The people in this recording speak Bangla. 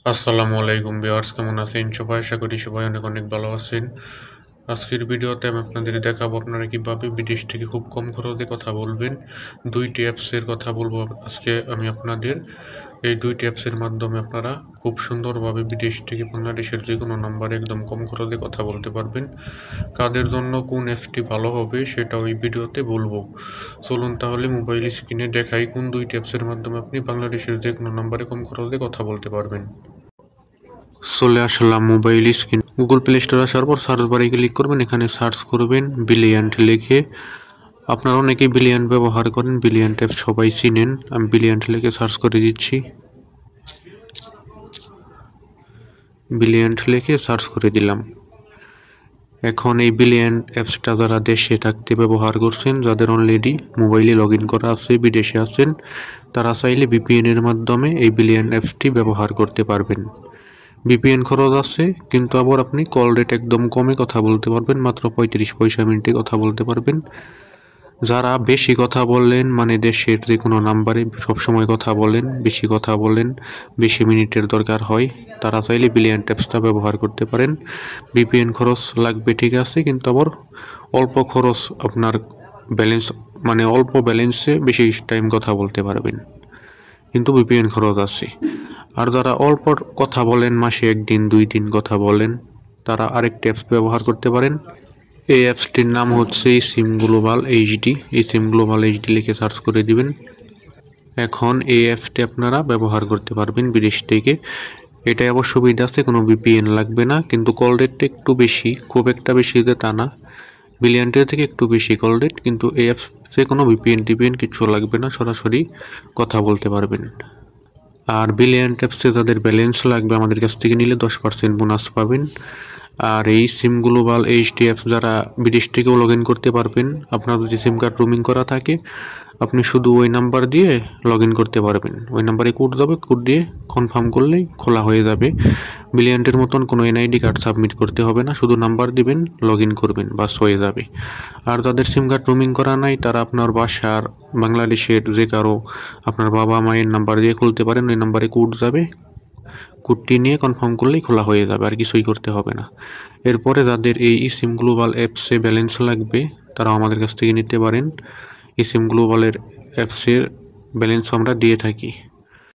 আসসালামু আলাইকুম ভিউয়ার্স, কেমন আছেন সবাই? আশা করি সবাই অনেক অনেক ভালো আছেন। আজকের ভিডিওতে আমি আপনাদের দেখাবো আপনারা কিভাবে বিদেশ থেকে খুব কম খরচে কথা বলবেন। দুইটি অ্যাপসের কথা বলবো আজকে আমি আপনাদের। এই দুইটি অ্যাপসের মাধ্যমে আপনারা খুব সুন্দরভাবে বিদেশ থেকে বাংলাদেশের যে কোনো নাম্বারে একদম কম খরচে কথা বলতে পারবেন। কাদের জন্য কোন অ্যাপসটি ভালো হবে সেটা ওই ভিডিওতে বলবো। চলুন তাহলে মোবাইল স্ক্রিনে দেখাই কোন দুইটি অ্যাপসের মাধ্যমে আপনি বাংলাদেশের যে কোনো নাম্বারে কম খরচে কথা বলতে পারবেন। চলে আসলাম mobile screen. Google play store আসার পর সার্চ বারে ক্লিক করবেন, এখানে সার্চ করবেন ব্রিলিয়ান্ট লিখে। আপনারা অনেকেই ব্রিলিয়ান্ট ব্যবহার করেন, ব্রিলিয়ান্ট অ্যাপ সবাই চিনেন। আমি ব্রিলিয়ান্ট লিখে সার্চ করে দিচ্ছি। ব্রিলিয়ান্ট লিখে সার্চ করে দিলাম। এখন এই ব্রিলিয়ান্ট অ্যাপসটা যারা দেশে থাকতে ব্যবহার করছেন, যাদের অলরেডি মোবাইলে লগ ইন করা আছে, বিদেশে আছেন, তারা চাইলে ভিপিএন এর মাধ্যমে এই ব্রিলিয়ান্ট অ্যাপসটি ব্যবহার করতে পারবেন। ভিপিএন খরচ আছে, কিন্তু আবার আপনি কল রেট একদম কমে কথা বলতে পারবেন, মাত্র 35 পয়সা মিনিটে কথা বলতে পারবেন। যারা বেশি কথা বলেন, মানে দেশের যে কোনো নাম্বারে সবসময় কথা বলেন, বেশি কথা বলেন, বেশি মিনিটের দরকার হয়, তারা চাইলে ব্রিলিয়ান্ট অ্যাপসটা ব্যবহার করতে পারেন। ভিপিএন খরচ লাগবে ঠিক আছে, কিন্তু আবার অল্প খরচ, আপনার ব্যালেন্স মানে অল্প ব্যালেন্সে বেশি টাইম কথা বলতে পারবেন, কিন্তু ভিপিএন খরচ আছে। আর যারা অল্প কথা বলেন, মাসে 1 দিন 2 দিন কথা বলেন, তারা আরেকটি অ্যাপস ব্যবহার করতে পারেন। এই অ্যাপসটির নাম হচ্ছে সিম গ্লোবাল এইচডি। এই সিম গ্লোবাল এইচডি লিখে সার্চ করে দিবেন। এখন এই অ্যাপসটি আপনারা ব্যবহার করতে পারবেন বিদেশ থেকে। এটাই আবার সুবিধা আছে, কোনো ভিপিএন লাগবে না, কিন্তু কল রেটটা একটু বেশি, খুব একটা বেশি যে তা না, ব্রিলিয়ান্টের থেকে একটু বেশি কল রেট। কিন্তু এই অ্যাপসে কোনো ভিপিএন টিপিএন কিছু লাগবে না, সরাসরি কথা বলতে পারবেন। আর ব্রিলিয়ান্ট অ্যাপসে যাদের ব্যালেন্স লাগবে, আমাদের কাছ থেকে নিলে 10% বোনাস পাবেন। আর এই সিম গ্লোবাল এইচডি অ্যাপস যারা বিদেশ থেকেও লগ ইন করতে পারবেন। আপনার যদি সিম কার্ড রোমিং করা থাকে, আপনি শুধু ওই নাম্বার দিয়ে লগ ইন করতে পারবেন। ওই নাম্বারে কোড যাবে, কোড দিয়ে কনফার্ম করলেই খোলা হয়ে যাবে। ব্রিলিয়ান্টের মতন কোনো এনআইডি কার্ড সাবমিট করতে হবে না, শুধু নাম্বার দিবেন, লগ ইন করবেন, বাস হয়ে যাবে। আর যাদের সিম কার্ড রোমিং করা নাই, তারা আপনার বাসার বাংলাদেশের যে কারো, আপনার বাবা মায়ের নাম্বার দিয়ে খুলতে পারেন। ওই নাম্বারে কোড যাবে, কোডটি নিয়ে কনফার্ম করলেই খোলা হয়ে যাবে, আর কিছুই করতে হবে না। এরপরে যাদের এই সিম গ্লোবাল অ্যাপসে ব্যালেন্স লাগবে, তারা আমাদের কাছ থেকে নিতে পারেন। এই সিম গ্লোবালের অ্যাপসের ব্যালেন্স আমরা দিয়ে থাকি।